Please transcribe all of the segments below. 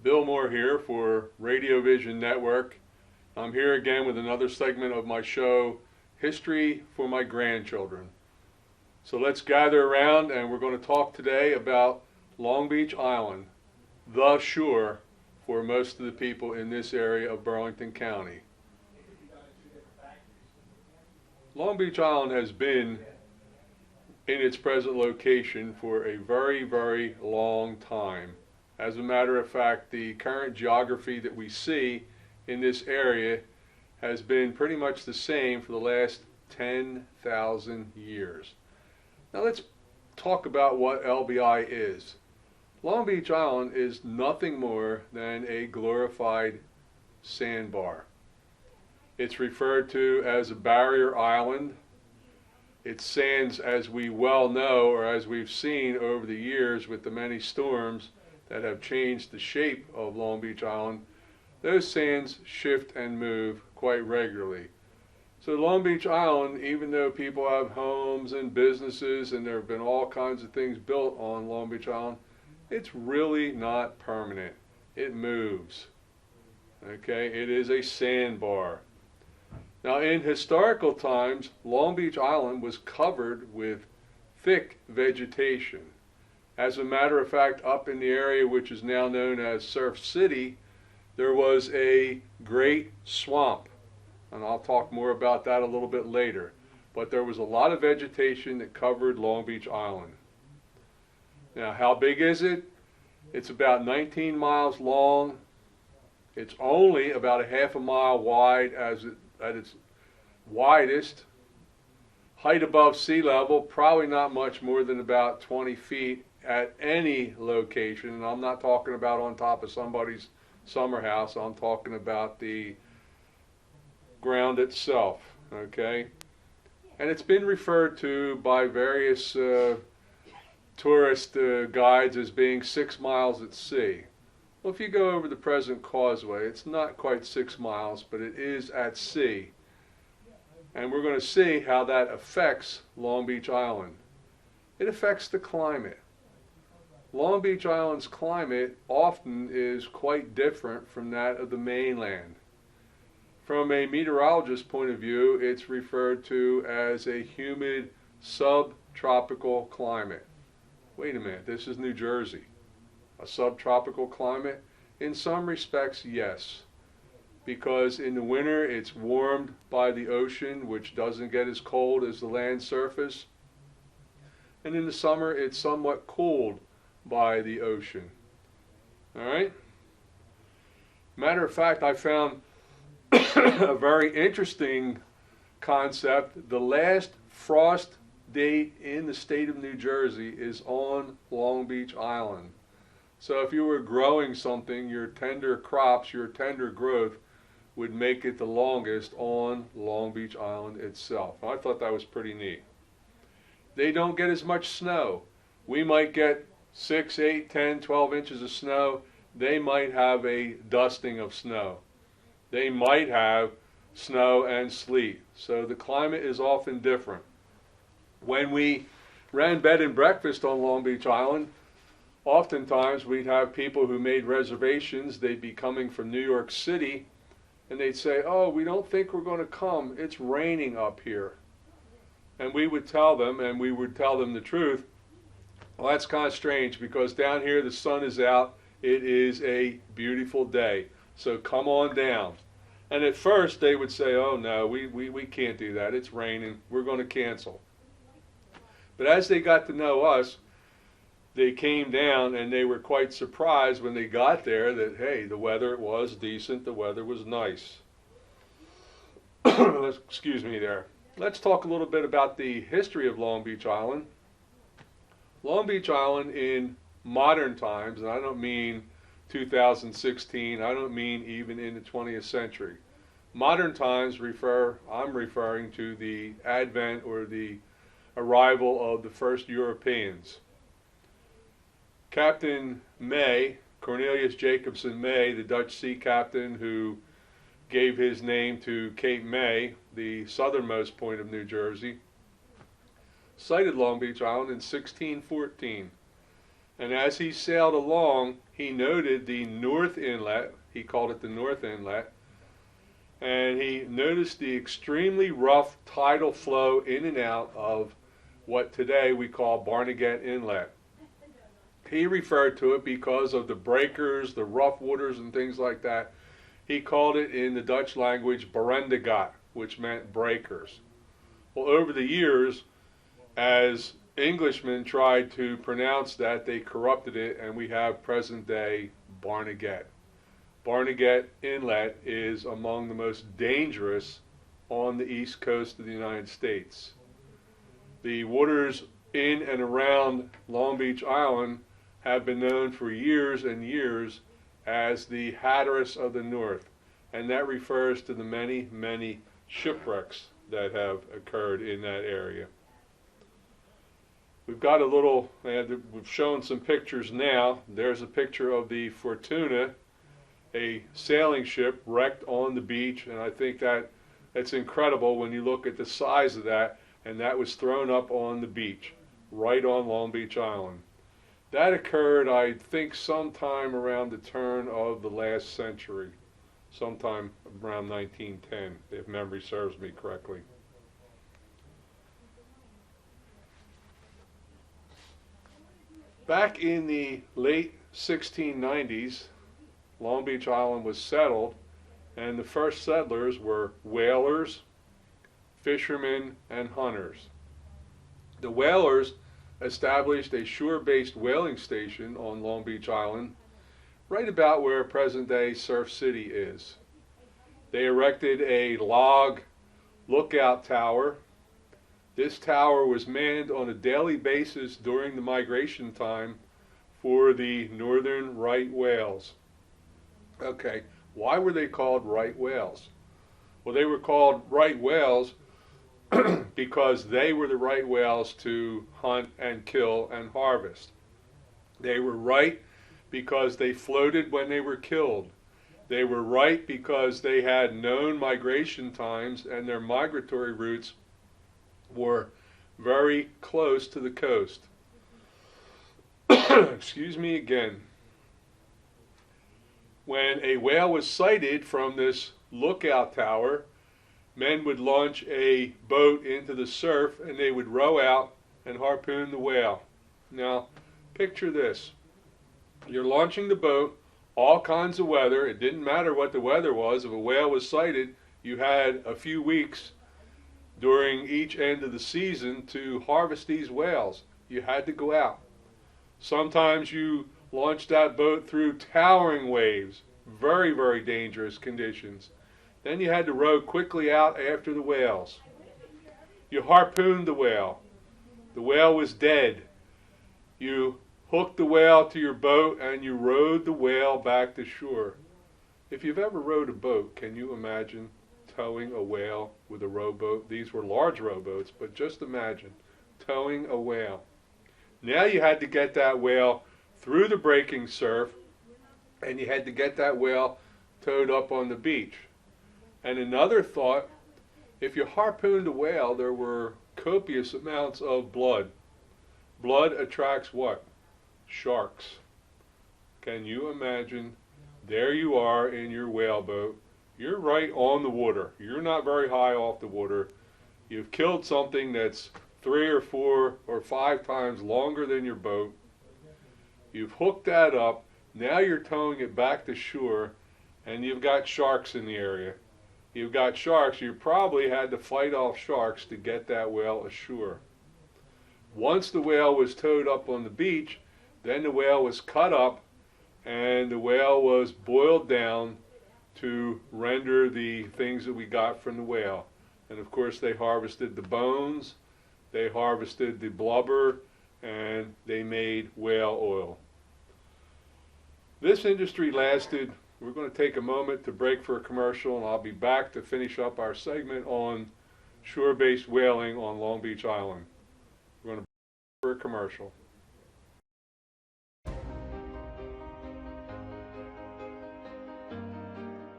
Bill Moore here for Radio Vision Network. I'm here again with another segment of my show, History for My Grandchildren. So let's gather around and we're going to talk today about Long Beach Island, the shore for most of the people in this area of Burlington County. Long Beach Island has been in its present location for a very, very long time. As a matter of fact, the current geography that we see in this area has been pretty much the same for the last 10,000 years. Now let's talk about what LBI is. Long Beach Island is nothing more than a glorified sandbar. It's referred to as a barrier island. Its sands, as we well know, or as we've seen over the years with the many storms that have changed the shape of Long Beach Island, those sands shift and move quite regularly. So Long Beach Island, even though people have homes and businesses and there have been all kinds of things built on Long Beach Island, it's really not permanent. It moves. Okay, it is a sandbar. Now, in historical times, Long Beach Island was covered with thick vegetation. As a matter of fact, up in the area which is now known as Surf City, there was a great swamp. And I'll talk more about that a little bit later. But there was a lot of vegetation that covered Long Beach Island. Now, how big is it? It's about 19 miles long. It's only about a half a mile wide at its widest. Height above sea level, probably not much more than about 20 feet at any location. And I'm not talking about on top of somebody's summer house. I'm talking about the ground itself, okay? And it's been referred to by various tourist guides as being 6 miles at sea. Well, if you go over the present causeway, it's not quite 6 miles, but it is at sea. And we're going to see how that affects Long Beach Island. It affects the climate. Long Beach Island's climate often is quite different from that of the mainland. From a meteorologist's point of view, it's referred to as a humid subtropical climate. Wait a minute, this is New Jersey. A subtropical climate? In some respects, yes. Because in the winter it's warmed by the ocean, which doesn't get as cold as the land surface. And in the summer it's somewhat cooled by the ocean. Alright? Matter of fact, I found a very interesting concept. The last frost date in the state of New Jersey is on Long Beach Island. So if you were growing something, your tender crops, your tender growth would make it the longest on Long Beach Island itself. I thought that was pretty neat. They don't get as much snow. We might get 6, 8, 10, 12 inches of snow. They might have a dusting of snow. They might have snow and sleet. So the climate is often different. When we ran bed and breakfast on Long Beach Island, oftentimes we'd have people who made reservations. They'd be coming from New York City, and they'd say, "Oh, we don't think we're going to come. It's raining up here." And we would tell them, and we would tell them the truth. Well, that's kind of strange because down here the sun is out. It is a beautiful day. So come on down. And at first they would say, "Oh no, we can't do that. It's raining. We're going to cancel." But as they got to know us, they came down and they were quite surprised when they got there that, hey, the weather was decent, the weather was nice. Excuse me there. Let's talk a little bit about the history of Long Beach Island. Long Beach Island in modern times, and I don't mean 2016, I don't mean even in the 20th century. Modern times I'm referring to the advent or the arrival of the first Europeans. Captain May, Cornelius Jacobson May, the Dutch sea captain who gave his name to Cape May, the southernmost point of New Jersey, sighted Long Beach Island in 1614. And as he sailed along, he noted the North Inlet. He called it the North Inlet. And he noticed the extremely rough tidal flow in and out of what today we call Barnegat Inlet. He referred to it because of the breakers, the rough waters, and things like that. He called it in the Dutch language Barendegat, which meant breakers. Well, over the years, as Englishmen tried to pronounce that, they corrupted it, and we have present-day Barnegat. Barnegat Inlet is among the most dangerous on the east coast of the United States. The waters in and around Long Beach Island have been known for years and years as the Hatteras of the North, and that refers to the many, many shipwrecks that have occurred in that area. We've got a little, we've shown some pictures now. There's a picture of the Fortuna, a sailing ship wrecked on the beach, and I think that's incredible when you look at the size of that, and that was thrown up on the beach, right on Long Beach Island. That occurred, I think, sometime around the turn of the last century, sometime around 1910, if memory serves me correctly. Back in the late 1690s, Long Beach Island was settled, and the first settlers were whalers, fishermen, and hunters. The whalers established a shore-based whaling station on Long Beach Island, right about where present-day Surf City is. They erected a log lookout tower. This tower was manned on a daily basis during the migration time for the northern right whales. Okay, why were they called right whales? Well, they were called right whales because they were the right whales to hunt and kill and harvest. They were right because they floated when they were killed. They were right because they had known migration times and their migratory routes were very close to the coast. Excuse me again. When a whale was sighted from this lookout tower, men would launch a boat into the surf and they would row out and harpoon the whale. Now, picture this. You're launching the boat, all kinds of weather. It didn't matter what the weather was. If a whale was sighted, you had a few weeks during each end of the season to harvest these whales. You had to go out. Sometimes you launched that boat through towering waves, very, very dangerous conditions. Then you had to row quickly out after the whales. You harpooned the whale. The whale was dead. You hooked the whale to your boat and you rowed the whale back to shore. If you've ever rowed a boat, can you imagine towing a whale with a rowboat? These were large rowboats, but just imagine towing a whale. Now you had to get that whale through the breaking surf, and you had to get that whale towed up on the beach. And another thought, if you harpooned a whale, there were copious amounts of blood. Blood attracts what? Sharks. Can you imagine? There you are in your whaleboat. You're right on the water. You're not very high off the water. You've killed something that's 3 or 4 or 5 times longer than your boat. You've hooked that up. Now you're towing it back to shore, and you've got sharks in the area. You've got sharks. You probably had to fight off sharks to get that whale ashore. Once the whale was towed up on the beach, then the whale was cut up, and the whale was boiled down to render the things that we got from the whale. And of course they harvested the bones, they harvested the blubber, and they made whale oil. This industry lasted, we're going to take a moment to break for a commercial, and I'll be back to finish up our segment on shore-based whaling on Long Beach Island. We're going to break for a commercial.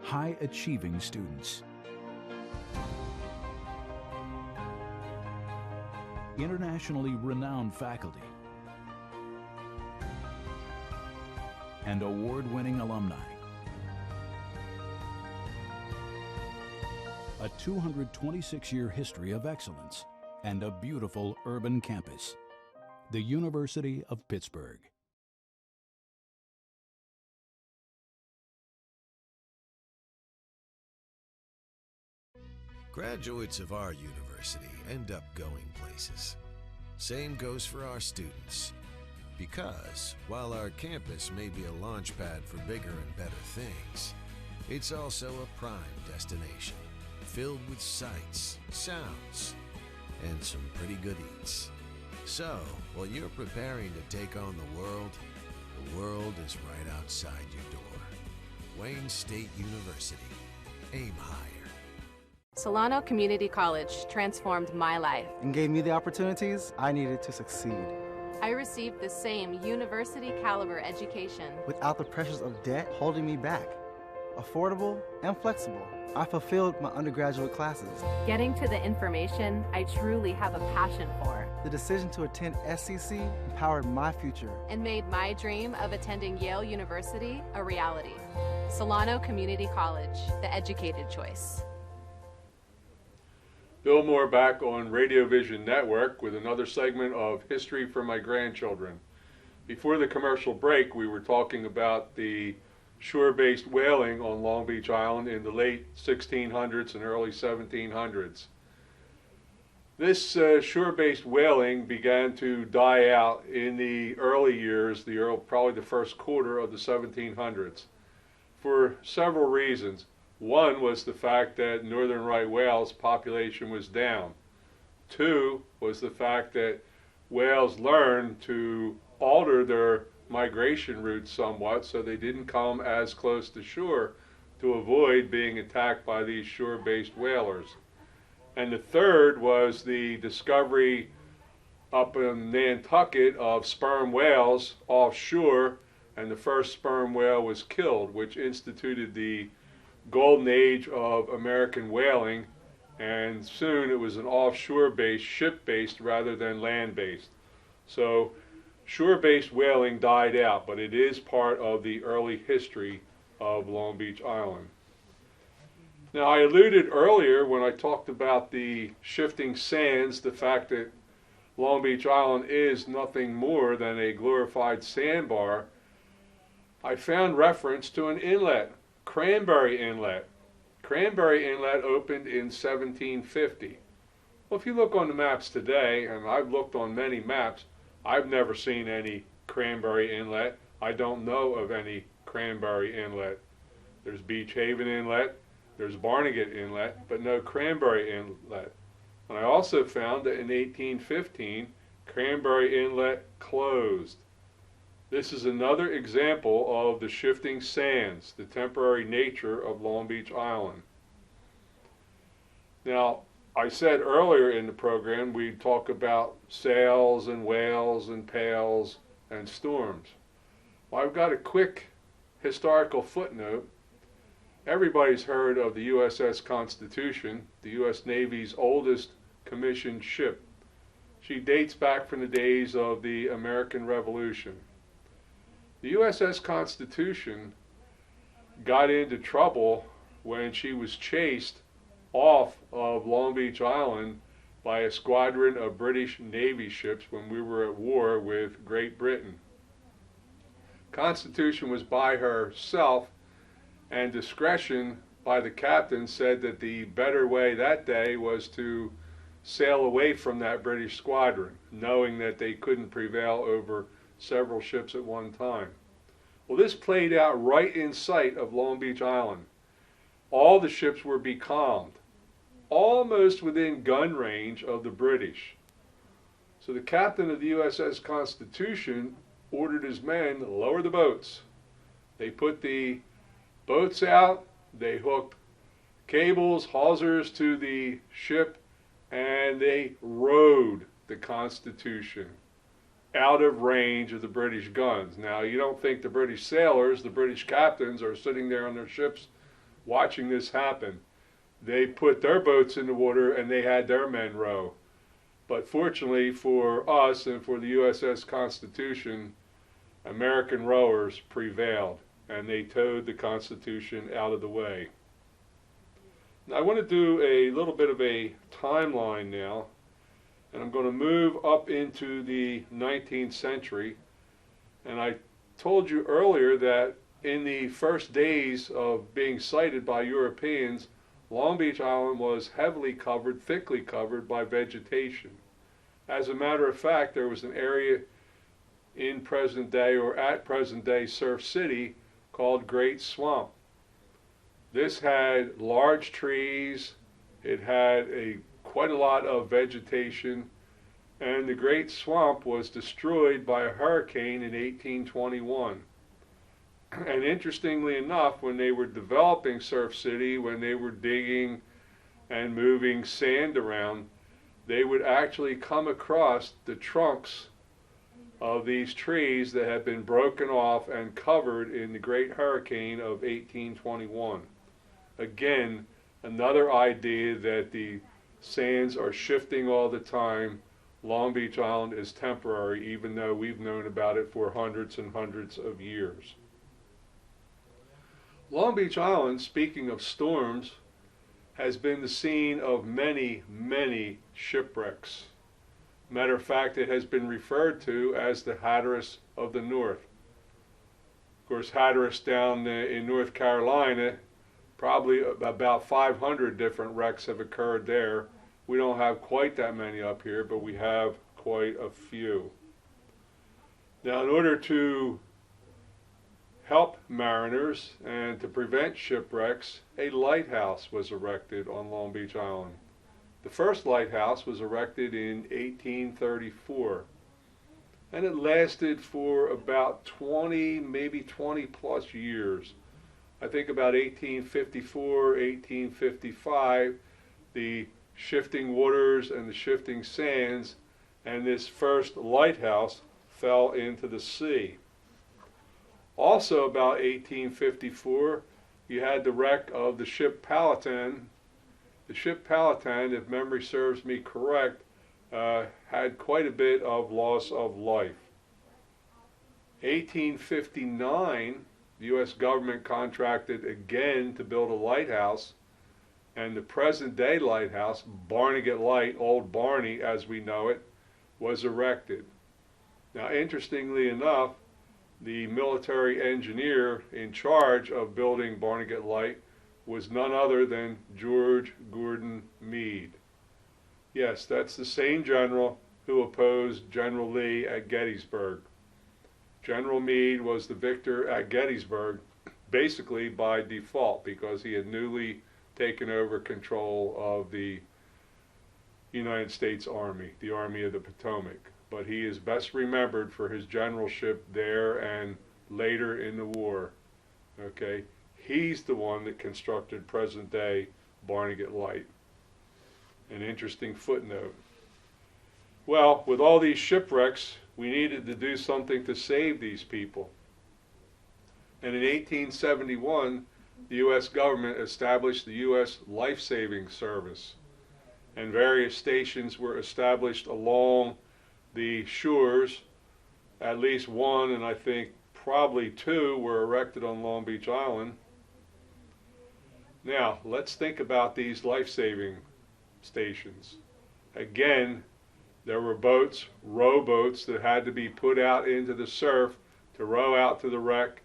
High-achieving students, internationally renowned faculty, and award-winning alumni. A 226-year history of excellence and a beautiful urban campus. The University of Pittsburgh. Graduates of our university end up going places. Same goes for our students. Because while our campus may be a launch pad for bigger and better things, it's also a prime destination filled with sights, sounds, and some pretty good eats. So, while you're preparing to take on the world is right outside your door. Wayne State University. Aim higher. Solano Community College transformed my life. And gave me the opportunities I needed to succeed. I received the same university caliber education. Without the pressures of debt holding me back. Affordable and flexible. I fulfilled my undergraduate classes. Getting to the information I truly have a passion for. The decision to attend SCC empowered my future. And made my dream of attending Yale University a reality. Solano Community College, the educated choice. Bill Moore back on Radio Vision Network with another segment of History for My Grandchildren. Before the commercial break, we were talking about the shore-based whaling on Long Beach Island in the late 1600s and early 1700s. This shore-based whaling began to die out in the early years, probably the first quarter of the 1700s, for several reasons. One was the fact that northern right whales' population was down. Two was the fact that whales learned to alter their migration routes somewhat so they didn't come as close to shore to avoid being attacked by these shore-based whalers. And the third was the discovery up in Nantucket of sperm whales offshore, and the first sperm whale was killed, which instituted the golden age of American whaling, and soon it was an offshore-based, ship-based rather than land-based. So shore-based whaling died out, but it is part of the early history of Long Beach Island. Now, I alluded earlier when I talked about the shifting sands, the fact that Long Beach Island is nothing more than a glorified sandbar. I found reference to an inlet, Cranberry Inlet. Cranberry Inlet opened in 1750. Well, if you look on the maps today, and I've looked on many maps, I've never seen any Cranberry Inlet. I don't know of any Cranberry Inlet. There's Beach Haven Inlet, there's Barnegat Inlet, but no Cranberry Inlet. And I also found that in 1815, Cranberry Inlet closed. This is another example of the shifting sands, the temporary nature of Long Beach Island. Now, I said earlier in the program we'd talk about sails and whales and pails and storms. Well, I've got a quick historical footnote. Everybody's heard of the USS Constitution, the U.S. Navy's oldest commissioned ship. She dates back from the days of the American Revolution. The USS Constitution got into trouble when she was chased off of Long Beach Island by a squadron of British Navy ships when we were at war with Great Britain. Constitution was by herself, and discretion by the captain said that the better way that day was to sail away from that British squadron, knowing that they couldn't prevail over several ships at one time. Well, this played out right in sight of Long Beach Island. All the ships were becalmed, almost within gun range of the British. So the captain of the USS Constitution ordered his men to lower the boats. They put the boats out, they hooked cables, hawsers to the ship, and they rowed the Constitution out of range of the British guns. Now, you don't think the British sailors, the British captains, are sitting there on their ships watching this happen. They put their boats in the water and they had their men row. But fortunately for us and for the USS Constitution, American rowers prevailed, and they towed the Constitution out of the way. Now I want to do a little bit of a timeline now, and I'm going to move up into the 19th century. And I told you earlier that in the first days of being sighted by Europeans, Long Beach Island was heavily covered, thickly covered by vegetation. As a matter of fact, there was an area in present day, or at present day, Surf City called Great Swamp. This had large trees, it had quite a lot of vegetation, and the Great Swamp was destroyed by a hurricane in 1821. And interestingly enough, when they were developing Surf City, when they were digging and moving sand around, they would actually come across the trunks of these trees that had been broken off and covered in the Great Hurricane of 1821. Again, another idea that the sands are shifting all the time. Long Beach Island is temporary, even though we've known about it for hundreds and hundreds of years. Long Beach Island, speaking of storms, has been the scene of many, many shipwrecks. Matter of fact, it has been referred to as the Hatteras of the North. Of course, Hatteras down in North Carolina, probably about 500 different wrecks have occurred there. We don't have quite that many up here, but we have quite a few. Now, in order to help mariners and to prevent shipwrecks, a lighthouse was erected on Long Beach Island. The first lighthouse was erected in 1834, and it lasted for about 20, maybe 20 plus years. I think about 1854, 1855, the shifting waters and the shifting sands, and this first lighthouse fell into the sea. Also about 1854, you had the wreck of the ship Palatine. The ship Palatine, if memory serves me correct, had quite a bit of loss of life. 1859, the U.S. government contracted again to build a lighthouse, and the present day lighthouse, Barnegat Light, Old Barney as we know it, was erected. Now, interestingly enough, the military engineer in charge of building Barnegat Light was none other than George Gordon Meade. Yes, that's the same general who opposed General Lee at Gettysburg. General Meade was the victor at Gettysburg basically by default, because he had newly taken over control of the United States Army, the Army of the Potomac. But he is best remembered for his generalship there and later in the war. Okay, he's the one that constructed present-day Barnegat Light. An interesting footnote. Well, with all these shipwrecks, we needed to do something to save these people. And in 1871, the U.S. government established the U.S. Life-Saving Service, and various stations were established along the shores. At least one, and I think probably two, were erected on Long Beach Island. Now, let's think about these life-saving stations. Again, there were boats, rowboats, that had to be put out into the surf to row out to the wreck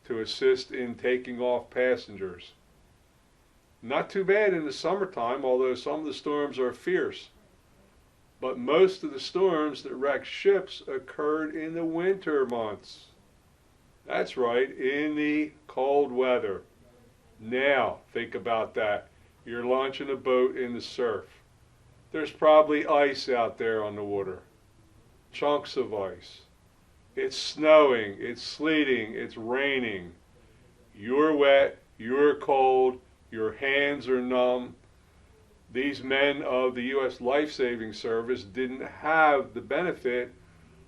to assist in taking off passengers. Not too bad in the summertime, although some of the storms are fierce. But most of the storms that wrecked ships occurred in the winter months. That's right, in the cold weather. Now, think about that. You're launching a boat in the surf. There's probably ice out there on the water. Chunks of ice. It's snowing, it's sleeting, it's raining. You're wet, you're cold, your hands are numb. These men of the U.S. Life-Saving Service didn't have the benefit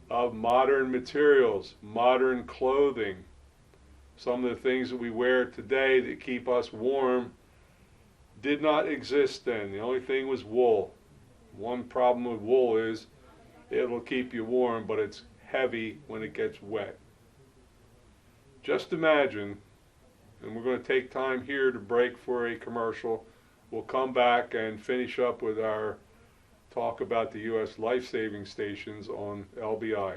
of modern materials, modern clothing. Some of the things that we wear today that keep us warm did not exist then. The only thing was wool. One problem with wool is it'll keep you warm, but it's heavy when it gets wet. Just imagine, and we're going to take time here to break for a commercial. We'll come back and finish up with our talk about the U.S. life-saving stations on LBI.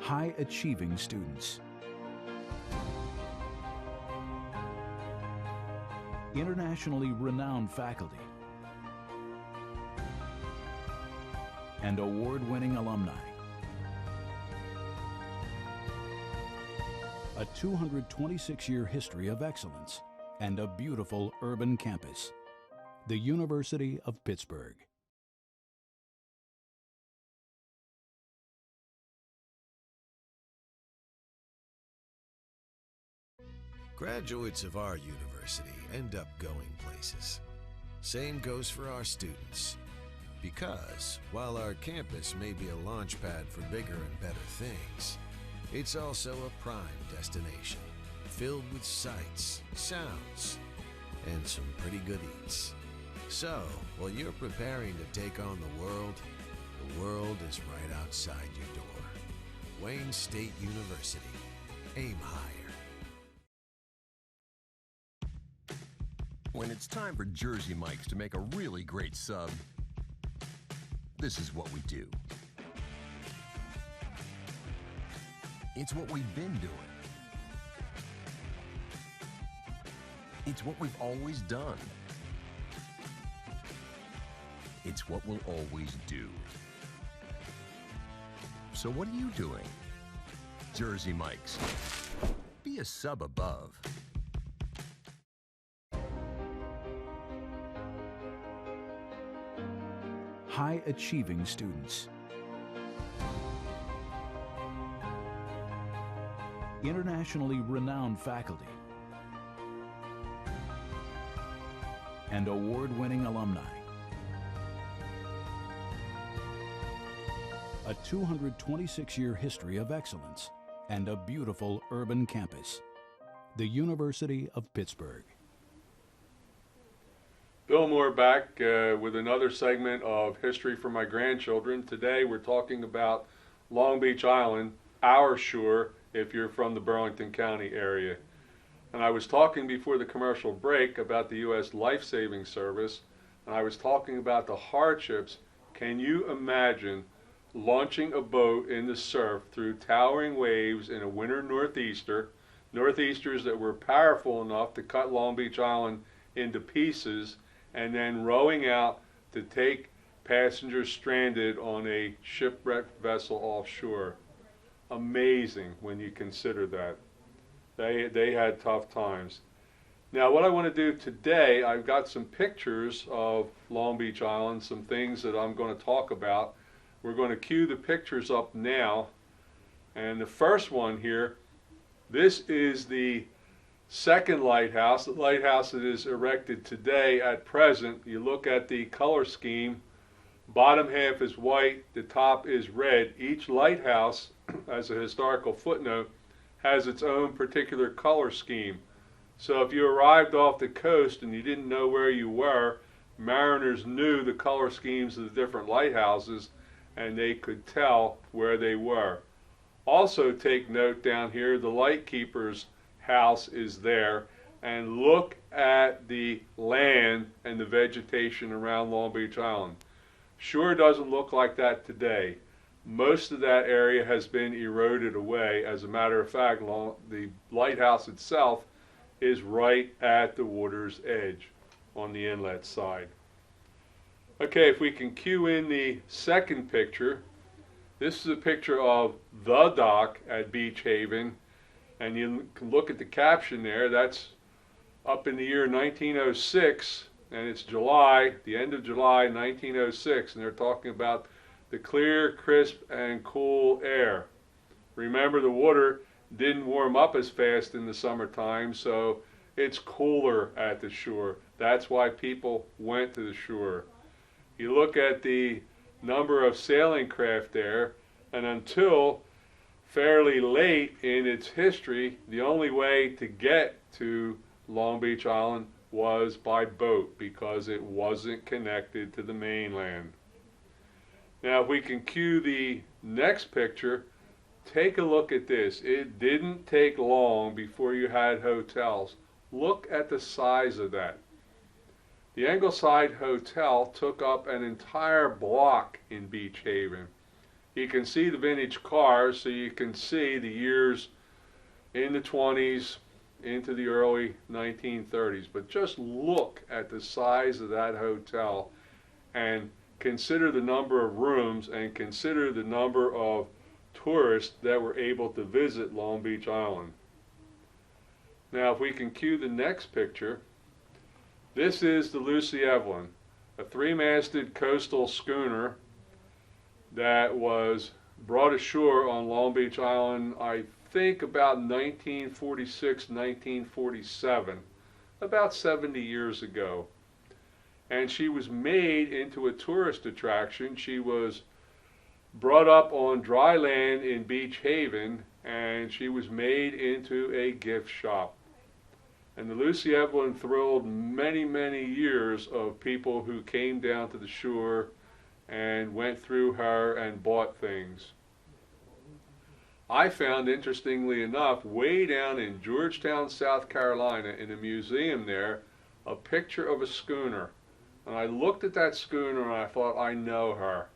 High-achieving students. Internationally renowned faculty. And award-winning alumni. A 226-year history of excellence and a beautiful urban campus. The University of Pittsburgh. Graduates of our university end up going places. Same goes for our students. Because while our campus may be a launch pad for bigger and better things, it's also a prime destination, filled with sights, sounds, and some pretty good eats. So, while you're preparing to take on the world is right outside your door. Wayne State University. Aim higher. When it's time for Jersey Mike's to make a really great sub, this is what we do. It's what we've been doing. It's what we've always done. It's what we'll always do. So what are you doing? Jersey Mike's. Be a sub above. High-achieving students. Internationally renowned faculty. And award-winning alumni. A 226-year history of excellence and a beautiful urban campus. The University of Pittsburgh. Bill Moore back with another segment of History for My Grandchildren. Today we're talking about Long Beach Island, our shore, if you're from the Burlington County area. And I was talking before the commercial break about the U.S. Life-Saving Service, and I was talking about the hardships. Can you imagine launching a boat in the surf through towering waves in a winter northeasters that were powerful enough to cut Long Beach Island into pieces, and then rowing out to take passengers stranded on a shipwrecked vessel offshore? Amazing when you consider that. They had tough times. Now what I want to do today, I've got some pictures of Long Beach Island, some things that I'm going to talk about. We're going to cue the pictures up now. And the first one here, this is the second lighthouse, the lighthouse that is erected today at present. You look at the color scheme, bottom half is white, the top is red. Each lighthouse, as a historical footnote, has its own particular color scheme. So if you arrived off the coast and you didn't know where you were, mariners knew the color schemes of the different lighthouses and they could tell where they were. Also take note down here, the lightkeeper's house is there, and look at the land and the vegetation around Long Beach Island. Sure doesn't look like that today. Most of that area has been eroded away. As a matter of fact, the lighthouse itself is right at the water's edge on the inlet side. Okay, if we can cue in the second picture, this is a picture of the dock at Beach Haven. And you can look at the caption there. That's up in the year 1906, and it's July, the end of July 1906, and they're talking about the clear, crisp, and cool air. Remember, the water didn't warm up as fast in the summertime, so it's cooler at the shore. That's why people went to the shore. You look at the number of sailing craft there, and until fairly late in its history, the only way to get to Long Beach Island was by boat because it wasn't connected to the mainland. Now if we can cue the next picture, take a look at this. It didn't take long before you had hotels. Look at the size of that. The Ingleside Hotel took up an entire block in Beach Haven. You can see the vintage cars, so you can see the years in the 20s into the early 1930s. But just look at the size of that hotel and consider the number of rooms and consider the number of tourists that were able to visit Long Beach Island. Now if we can cue the next picture, this is the Lucy Evelyn, a three-masted coastal schooner that was brought ashore on Long Beach Island, I think about 1946, 1947, about 70 years ago. And she was made into a tourist attraction. She was brought up on dry land in Beach Haven, and she was made into a gift shop. And the Lucy Evelyn thrilled many, many years of people who came down to the shore and went through her and bought things. I found, interestingly enough, way down in Georgetown, South Carolina, in a museum there, a picture of a schooner. And I looked at that schooner and I thought, I know her.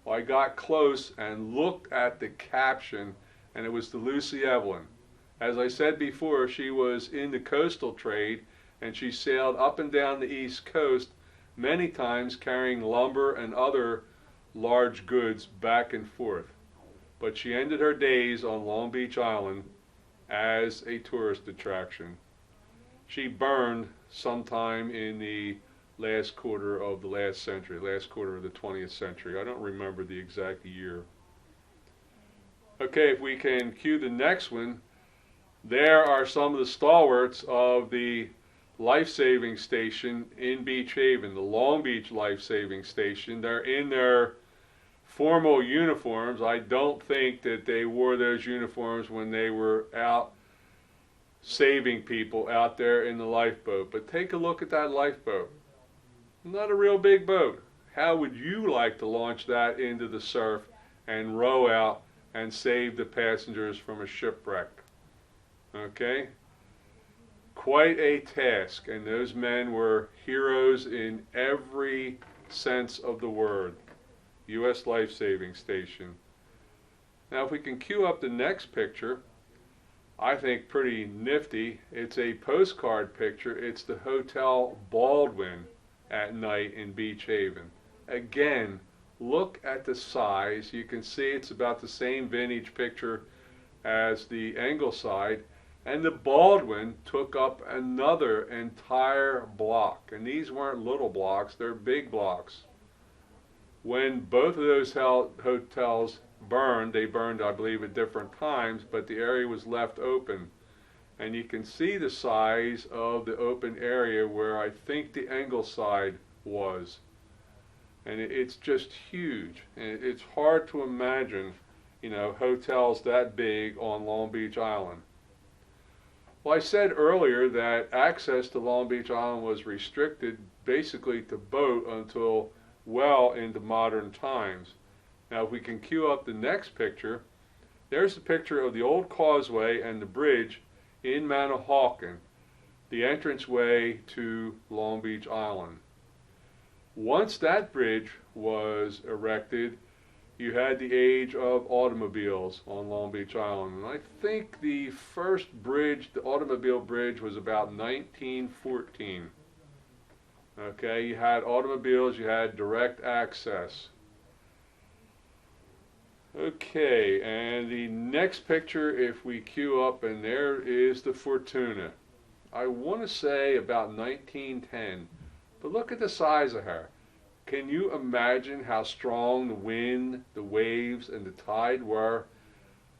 Well, I got close and looked at the caption, and it was the Lucy Evelyn. As I said before, she was in the coastal trade, and she sailed up and down the East Coast many times carrying lumber and other large goods back and forth. But she ended her days on Long Beach Island as a tourist attraction. She burned sometime in the last quarter of the last century, last quarter of the 20th century. I don't remember the exact year. Okay, if we can cue the next one, there are some of the stalwarts of the life-saving station in Beach Haven, the Long Beach Life-Saving Station. They're in their formal uniforms. I don't think that they wore those uniforms when they were out saving people out there in the lifeboat. But take a look at that lifeboat. Not a real big boat. How would you like to launch that into the surf and row out and save the passengers from a shipwreck? Okay? Quite a task, and those men were heroes in every sense of the word. U.S. Life Saving Station. Now if we can cue up the next picture, I think pretty nifty. It's a postcard picture. It's the Hotel Baldwin at night in Beach Haven. Again, look at the size. You can see it's about the same vintage picture as the Ingleside, and the Baldwin took up another entire block. And these weren't little blocks, they're big blocks. When both of those hotels burned, they burned, I believe, at different times, but the area was left open. And you can see the size of the open area where I think the Ingleside was. And it's just huge. And it's hard to imagine, you know, hotels that big on Long Beach Island. Well, I said earlier that access to Long Beach Island was restricted basically to boat until well into modern times. Now if we can cue up the next picture, there's a picture of the old causeway and the bridge in Manahawkin, the entranceway to Long Beach Island. Once that bridge was erected, you had the age of automobiles on Long Beach Island. And I think the first bridge, the automobile bridge, was about 1914. Okay, you had automobiles, you had direct access. Okay, and the next picture, if we cue up, and there is the Fortuna. I want to say about 1910, but look at the size of her. Can you imagine how strong the wind, the waves, and the tide were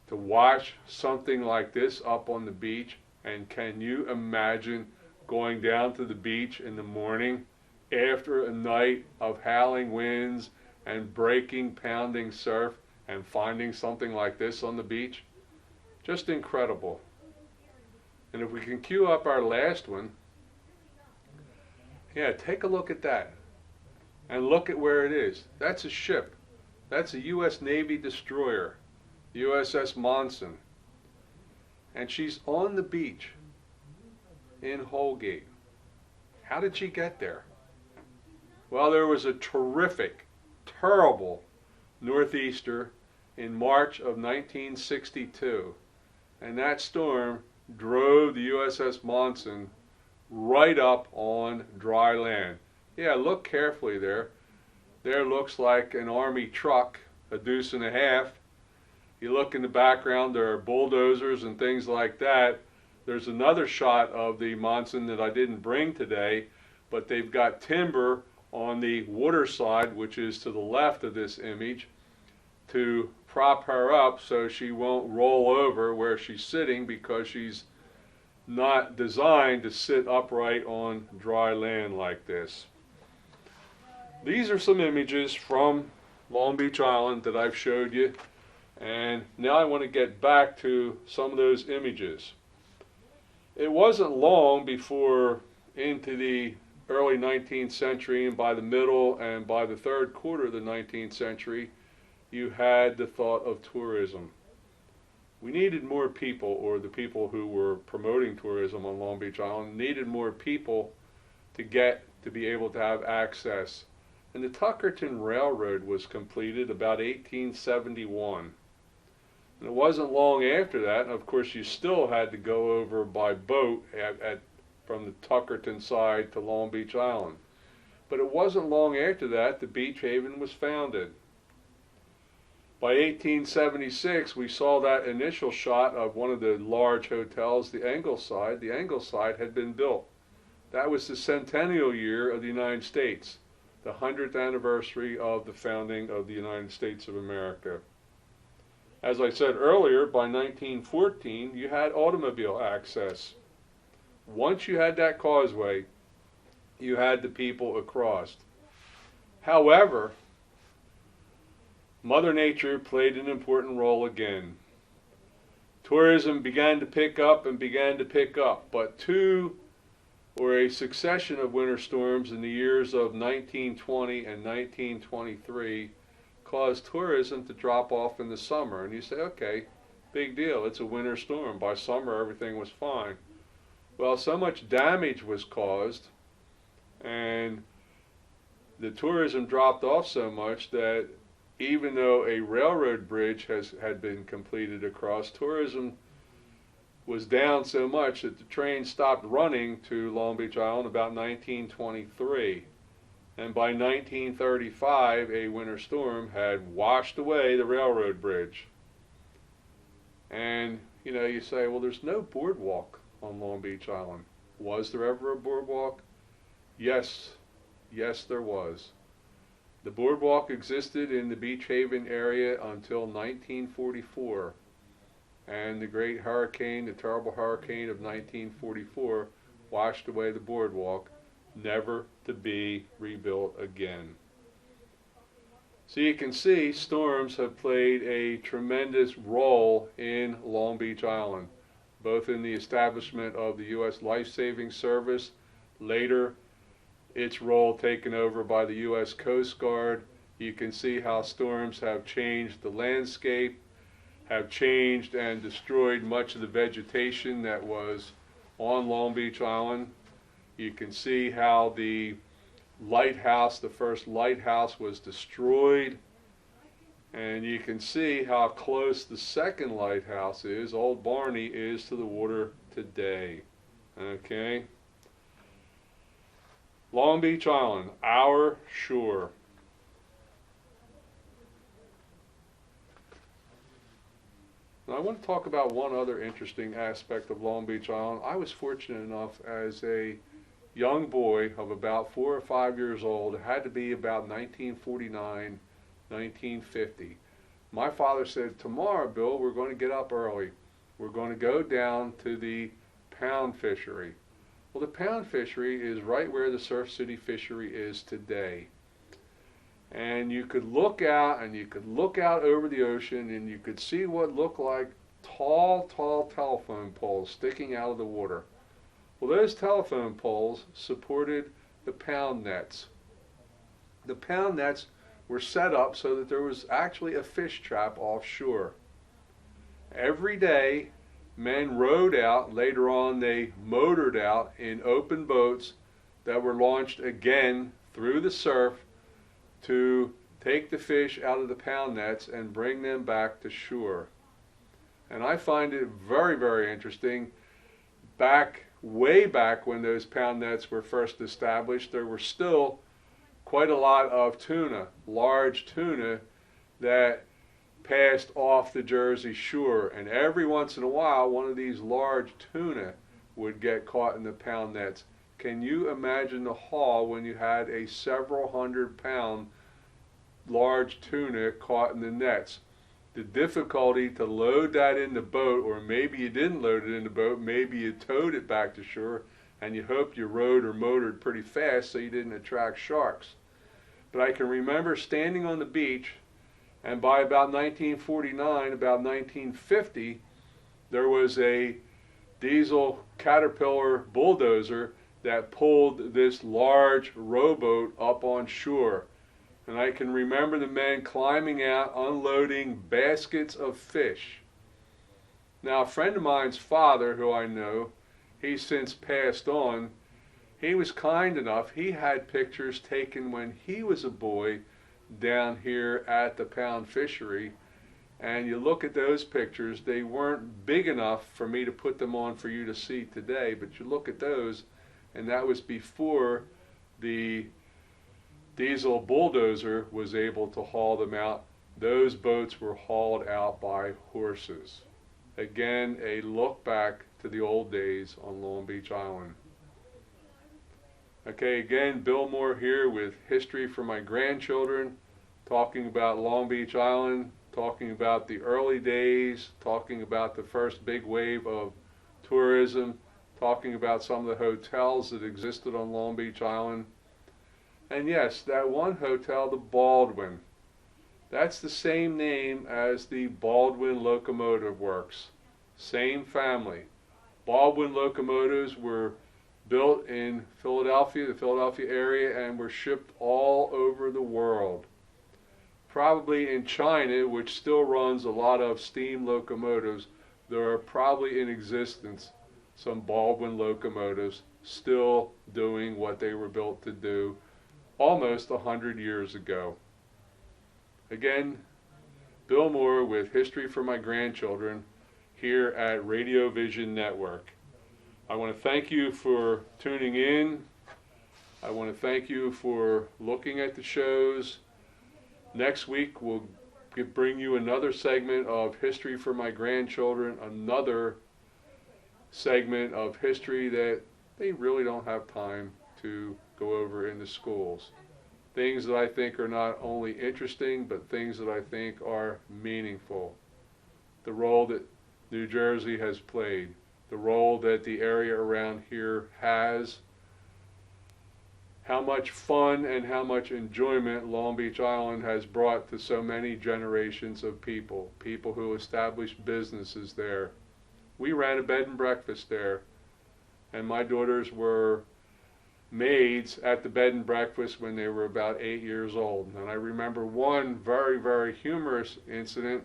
to watch something like this up on the beach? And can you imagine going down to the beach in the morning after a night of howling winds and breaking, pounding surf and finding something like this on the beach? Just incredible. And if we can cue up our last one, Yeah, take a look at that. And look at where it is. That's a ship. That's a U.S. Navy destroyer, USS Monson. And she's on the beach in Holgate. How did she get there? Well, there was a terrific, terrible northeaster in March of 1962. And that storm drove the USS Monson right up on dry land. Yeah, look carefully there. There looks like an Army truck, a deuce and a half. You look in the background, there are bulldozers and things like that. There's another shot of the Monson that I didn't bring today, but they've got timber on the water side, which is to the left of this image, to prop her up so she won't roll over where she's sitting, because she's not designed to sit upright on dry land like this. These are some images from Long Beach Island that I've showed you, and now I want to get back to some of those images. It wasn't long before, into the early 19th century, and by the middle and by the third quarter of the 19th century, you had the thought of tourism. We needed more people, or the people who were promoting tourism on Long Beach Island needed more people to be able to have access. And the Tuckerton Railroad was completed about 1871. And it wasn't long after that, and of course you still had to go over by boat from the Tuckerton side to Long Beach Island. But it wasn't long after that the Beach Haven was founded. By 1876, we saw that initial shot of one of the large hotels, the Ingleside. The Ingleside had been built. That was the centennial year of the United States, the 100th anniversary of the founding of the United States of America. As I said earlier, by 1914, you had automobile access. Once you had that causeway, you had the people across. However, Mother Nature played an important role again. Tourism began to pick up and began to pick up, but two or a succession of winter storms in the years of 1920 and 1923 caused tourism to drop off in the summer. And you say, okay, big deal, it's a winter storm. By summer, everything was fine. Well, so much damage was caused, and the tourism dropped off so much that even though a railroad bridge had been completed across, tourism was down so much that the train stopped running to Long Beach Island about 1923. And by 1935, a winter storm had washed away the railroad bridge. And, you know, you say, well, there's no boardwalk on Long Beach Island. Was there ever a boardwalk? Yes. Yes, there was. The boardwalk existed in the Beach Haven area until 1944. And the great hurricane, the terrible hurricane of 1944, washed away the boardwalk, never to be rebuilt again. So you can see storms have played a tremendous role in Long Beach Island, both in the establishment of the U.S. Life-Saving Service, later its role taken over by the U.S. Coast Guard. You can see how storms have changed the landscape, have changed and destroyed much of the vegetation that was on Long Beach Island. You can see how the lighthouse, the first lighthouse, was destroyed. And you can see how close the second lighthouse is, Old Barney, is to the water today. Okay? Long Beach Island, our shore. Now, I want to talk about one other interesting aspect of Long Beach Island. I was fortunate enough as a young boy of about 4 or 5 years old, it had to be about 1949, 1950. My father said, tomorrow, Bill, we're going to get up early. We're going to go down to the pound fishery. Well, the pound fishery is right where the Surf City fishery is today. And you could look out, and you could look out over the ocean, and you could see what looked like tall, tall telephone poles sticking out of the water. Well, those telephone poles supported the pound nets. The pound nets were set up so that there was actually a fish trap offshore. Every day, men rowed out, later on they motored out in open boats that were launched again through the surf to take the fish out of the pound nets and bring them back to shore. And I find it very, very interesting. Way back when those pound nets were first established, there were still quite a lot of tuna, large tuna, that passed off the Jersey shore. And every once in a while, one of these large tuna would get caught in the pound nets. Can you imagine the haul when you had a several 100-pound large tuna caught in the nets? The difficulty to load that in the boat, or maybe you didn't load it in the boat, maybe you towed it back to shore and you hoped you rowed or motored pretty fast so you didn't attract sharks. But I can remember standing on the beach, and by about 1949, about 1950, there was a diesel Caterpillar bulldozer that pulled this large rowboat up on shore. And I can remember the men climbing out, unloading baskets of fish. Now, a friend of mine's father, who I know, he's since passed on, he was kind enough, he had pictures taken when he was a boy down here at the Pound Fishery. And you look at those pictures, they weren't big enough for me to put them on for you to see today, but you look at those, and that was before the diesel bulldozer was able to haul them out. Those boats were hauled out by horses. Again, a look back to the old days on Long Beach Island. Okay, again, Bill Moore here with History for My Grandchildren, talking about Long Beach Island, talking about the early days, talking about the first big wave of tourism, talking about some of the hotels that existed on Long Beach Island. And yes, that one hotel, the Baldwin, that's the same name as the Baldwin Locomotive Works. Same family. Baldwin locomotives were built in Philadelphia, the Philadelphia area, and were shipped all over the world. Probably in China, which still runs a lot of steam locomotives, there are probably in existence some Baldwin locomotives still doing what they were built to do almost 100 years ago. Again, Bill Moore with History for My Grandchildren here at Radio Vision Network. I want to thank you for tuning in. I want to thank you for looking at the shows. Next week we'll bring you another segment of History for My Grandchildren, another segment of history that they really don't have time to go over in the schools. Things that I think are not only interesting, but things that I think are meaningful. The role that New Jersey has played, the role that the area around here has, how much fun and how much enjoyment Long Beach Island has brought to so many generations of people, people who established businesses there. We ran a bed and breakfast there, and my daughters were maids at the bed and breakfast when they were about 8 years old. And I remember one very, very humorous incident.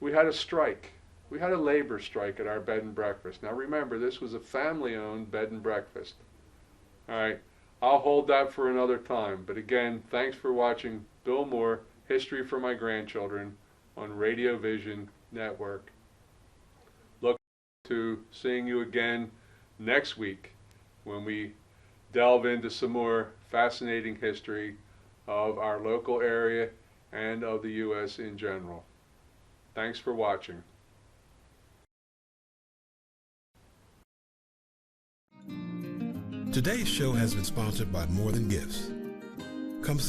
We had a strike. We had a labor strike at our bed and breakfast. Now remember, this was a family-owned bed and breakfast. All right, I'll hold that for another time. But again, thanks for watching Bill Moore, History for My Grandchildren on Radio Vision Network. Look to seeing you again next week when we delve into some more fascinating history of our local area and of the U.S. in general. Thanks for watching. Today's show has been sponsored by More Than Gifts. Come see